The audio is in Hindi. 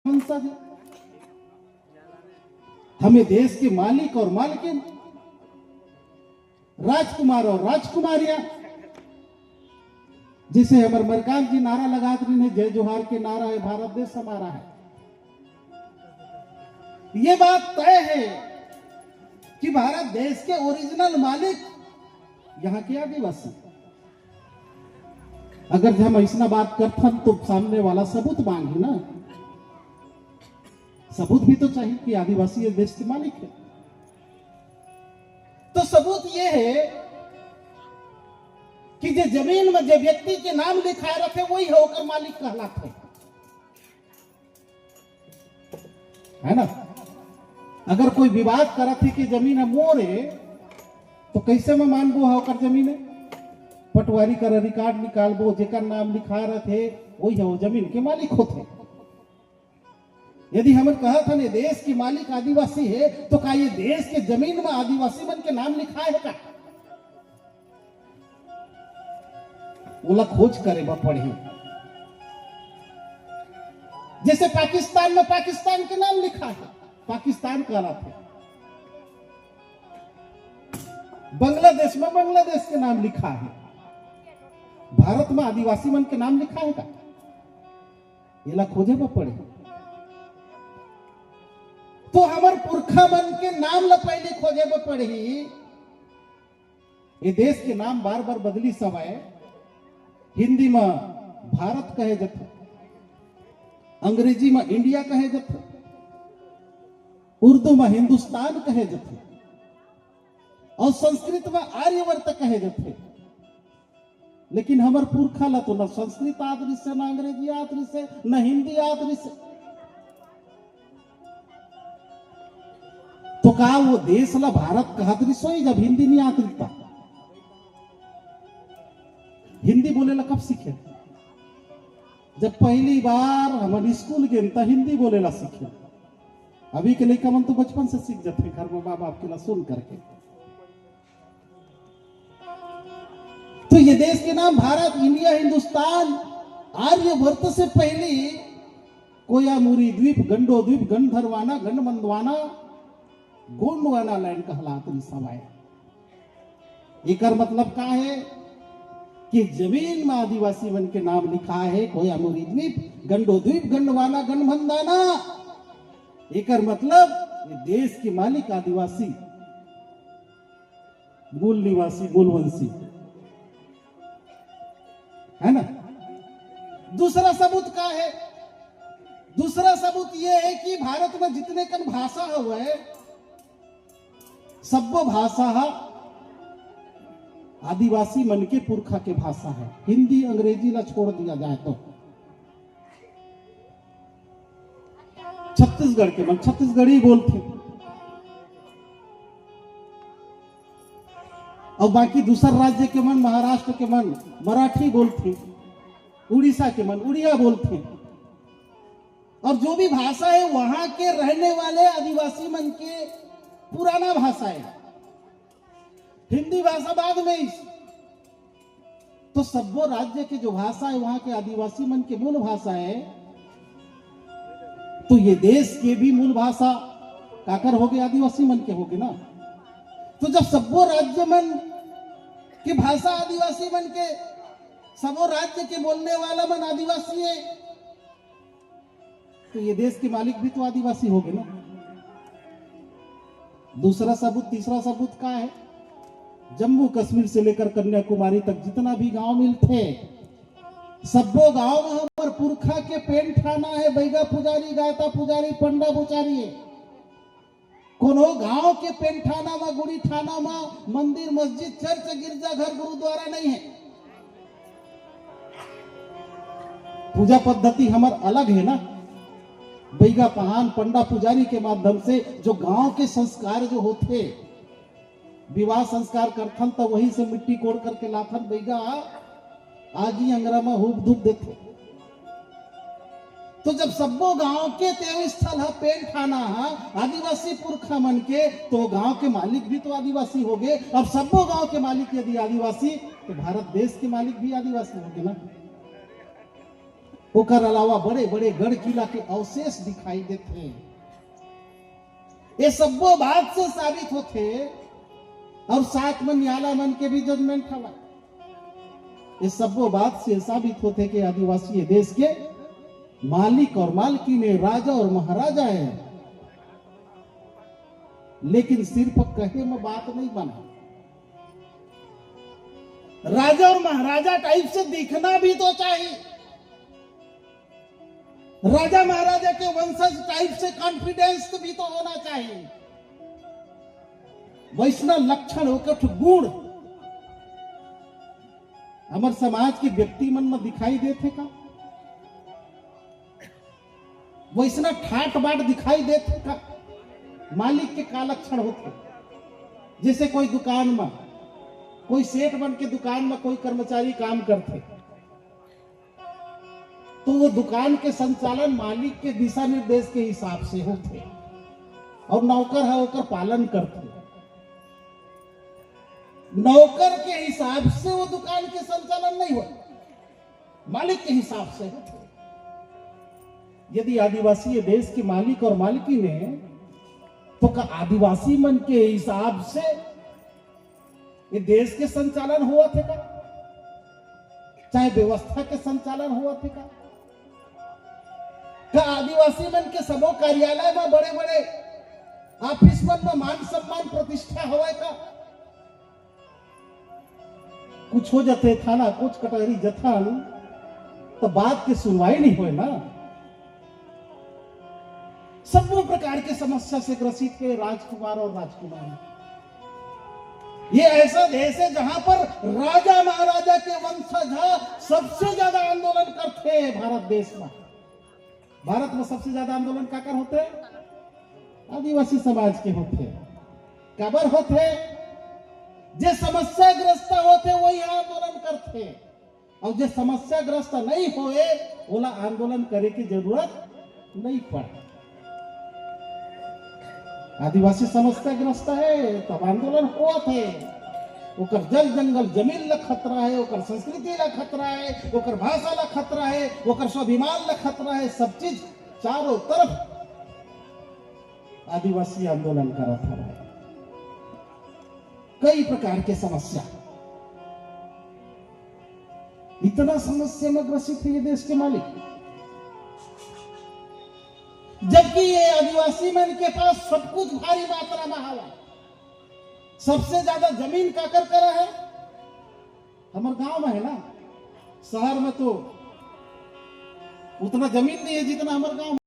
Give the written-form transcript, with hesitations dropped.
वंशज है। हमें देश के मालिक और मालकिन, राजकुमार और राजकुमारियां, जिसे अमर मरकान जी नारा लगाते हैं, जय जोहार के नारा है, भारत देश हमारा है। ये बात तय है कि भारत देश के ओरिजिनल मालिक यहां के आदिवासी। अगर हम ऐसा बात करते तो सामने वाला सबूत मांगे ना, सबूत भी तो चाहिए कि आदिवासी इस देश के मालिक है। तो सबूत यह है कि जो जमीन में जो व्यक्ति के नाम लिखा रखे वही होकर मालिक कहलाते है ना। अगर कोई विवाद करत है कि जमीन है मोर है, तो कैसे में मानबो होकर जमीन है? पटवारी का रिकॉर्ड निकालबो, जेकर नाम लिखा रहे वही हो जमीन के मालिक होते। यदि हम कहा था देश की मालिक आदिवासी है, तो क्या ये देश के जमीन में आदिवासी मन के नाम लिखा है का? ओला खोज करे पड़ी। जैसे पाकिस्तान में पाकिस्तान के नाम लिखा है, पाकिस्तान का रात है। बांग्लादेश में बांग्लादेश के नाम लिखा है। भारत में आदिवासी मन के नाम लिखा है का? ये खोजे पड़े। तो हमार पुरखा मन के नाम ला पहले खोजे पड़ी। ये देश के नाम बार बार बदली समय। हिंदी में भारत कहे जाते, अंग्रेजी में इंडिया कहे जाते, उर्दू में हिंदुस्तान कहे जाते, और संस्कृत में आर्यवर्त कहे जाते। लेकिन हमार पुरखा ला तो न संस्कृत आदरी से, न अंग्रेजी आदरी से, न हिंदी आदरी से। तो का वो देश ला भारत कहतरी सोई जब हिंदी नहीं आती था? हिंदी बोले ला कब सीखे? जब पहली बार हमारे स्कूल गए तो हिंदी बोले ला सीखे। अभी के लड़का मन तो बचपन से सीख जाते घर में माँ बाप के ला सुन करके। तो ये देश के नाम भारत, इंडिया, हिंदुस्तान, आर्यवर्त से पहले कोयामुरी द्वीप, गंडो द्वीप, गंधर्वाना, गंडमंदवाना, गोंडवाना लैंड कहलाती समय। एकर मतलब का है कि जमीन में आदिवासी मन के नाम लिखा है, कोयामुरी द्वीप, गंडो द्वीप, गंडवाना, गंडमंदाना। एकर मतलब ये देश के मालिक आदिवासी, मूल निवासी, मूलवंशी है ना। दूसरा सबूत का है? दूसरा सबूत यह है कि भारत में जितने कन भाषा हुए, सब भाषा आदिवासी मन के पुरखा के भाषा है। हिंदी अंग्रेजी ला छोड़ दिया जाए तो छत्तीसगढ़ के मन छत्तीसगढ़ी बोलते, और बाकी दूसर राज्य के मन, महाराष्ट्र के मन मराठी बोलते, उड़ीसा के मन उड़िया बोलते। और जो भी भाषा है वहां के रहने वाले आदिवासी मन के पुराना भाषा है। हिंदी भाषा बाद में। तो सब्बो राज्य के जो भाषा है वहां के आदिवासी मन के मूल भाषा है। तो ये देश के भी मूल भाषा काकर हो गए? आदिवासी मन के हो गए ना। तो जब सब्बो राज्य मन की भाषा आदिवासी मन के, सबो राज्य के बोलने वाला मन आदिवासी है, तो ये देश के मालिक भी तो आदिवासी हो गए ना। दूसरा सबूत, तीसरा सबूत का है? जम्मू कश्मीर से लेकर कन्याकुमारी तक जितना भी गांव मिलते, सब्बो गांव में हमारे पुरखा के पेन ठाना है। बैगा पुजारी, गायता पुजारी, पंडा पुजारी है। कोनो गांव के पेन ठाना में, गुड़ी ठाना में मंदिर, मस्जिद, चर्च, गिरजा घर, गुरुद्वारा नहीं है। पूजा पद्धति हमार अलग है ना। बैगा पहान, पंडा पुजारी के माध्यम से जो गांव के संस्कार जो होते, विवाह संस्कार करथन तो वहीं से मिट्टी कोड़ करके लाथन। बैगा आगी अंगरा में हुब धूप देते। तो जब सब्बो गांव के तेव स्थल है, पेन ठाना है आदिवासी पुरखा मन के, तो गांव के मालिक भी तो आदिवासी हो गए। अब सब्बो गांव के मालिक यदि आदिवासी, तो भारत देश के मालिक भी आदिवासी हो गए ना। ओकर अलावा बड़े बड़े गढ़ किला के अवशेष दिखाई देते हैं। ये सबो बात से साबित होते और साथ में न्याला मन के भी जजमेंट हवा। ये सबो बात से साबित होते कि आदिवासी देश के मालिक और मालकिन है, राजा और महाराजा है। लेकिन सिर्फ कहे में बात नहीं बना, राजा और महाराजा टाइप से दिखना भी तो चाहिए। राजा महाराजा के वंशज टाइप से कॉन्फिडेंस भी तो होना चाहिए। वैष्णव लक्षण होकर गुण हमारे समाज के व्यक्ति मन में दिखाई देते का? वैष्णव ठाट बाट दिखाई देते का? मालिक के का लक्षण होते? जैसे कोई दुकान में, कोई सेठ बन के दुकान में कोई कर्मचारी काम करते, तो वो दुकान के संचालन मालिक के दिशा निर्देश के हिसाब से होते और नौकर है होकर पालन करते। नौकर के हिसाब से वो दुकान के संचालन नहीं होता, मालिक के हिसाब से होते। यदि आदिवासी देश के मालिक और मालिकी ने तो का आदिवासी मन के हिसाब से ये देश के संचालन हुआ थे का? चाहे व्यवस्था के संचालन हुआ थे का? आदिवासी मन के सबो कार्यालय में, बड़े बड़े ऑफिस मन में मान सम्मान प्रतिष्ठा हुआ का? कुछ हो जाते थाना कुछ कटहरी जथान तो बात की सुनवाई नहीं हुए ना। सब प्रकार के समस्या से ग्रसित के राजकुमार और राजकुमारी। ये ऐसा देश है जहां पर राजा महाराजा के वंशज सबसे ज्यादा आंदोलन करते हैं। भारत देश में, भारत में सबसे ज्यादा आंदोलन का कर होते हैं? आदिवासी समाज के होते हैं। कबर होते जे समस्याग्रस्त होते वही आंदोलन करते, और जो समस्याग्रस्त नहीं होए ओला आंदोलन करे की जरूरत नहीं पड़े। आदिवासी समस्याग्रस्त है तब आंदोलन हुआ थे। ओकर जल जंगल जमीन ला खतरा है, ओकर संस्कृति ला खतरा है, ओकर भाषा ला खतरा है, ओकर स्वाभिमान ला खतरा है। सब चीज चारों तरफ आदिवासी आंदोलन करा था। कई प्रकार के समस्या, इतना समस्या में ग्रसित है ये देश के मालिक, जबकि ये आदिवासी मन के पास सब कुछ भारी मात्रा में हवा। सबसे ज्यादा जमीन काकर करा है? हमारे गांव में है ना। शहर में तो उतना जमीन नहीं है जितना हमारे गांव में।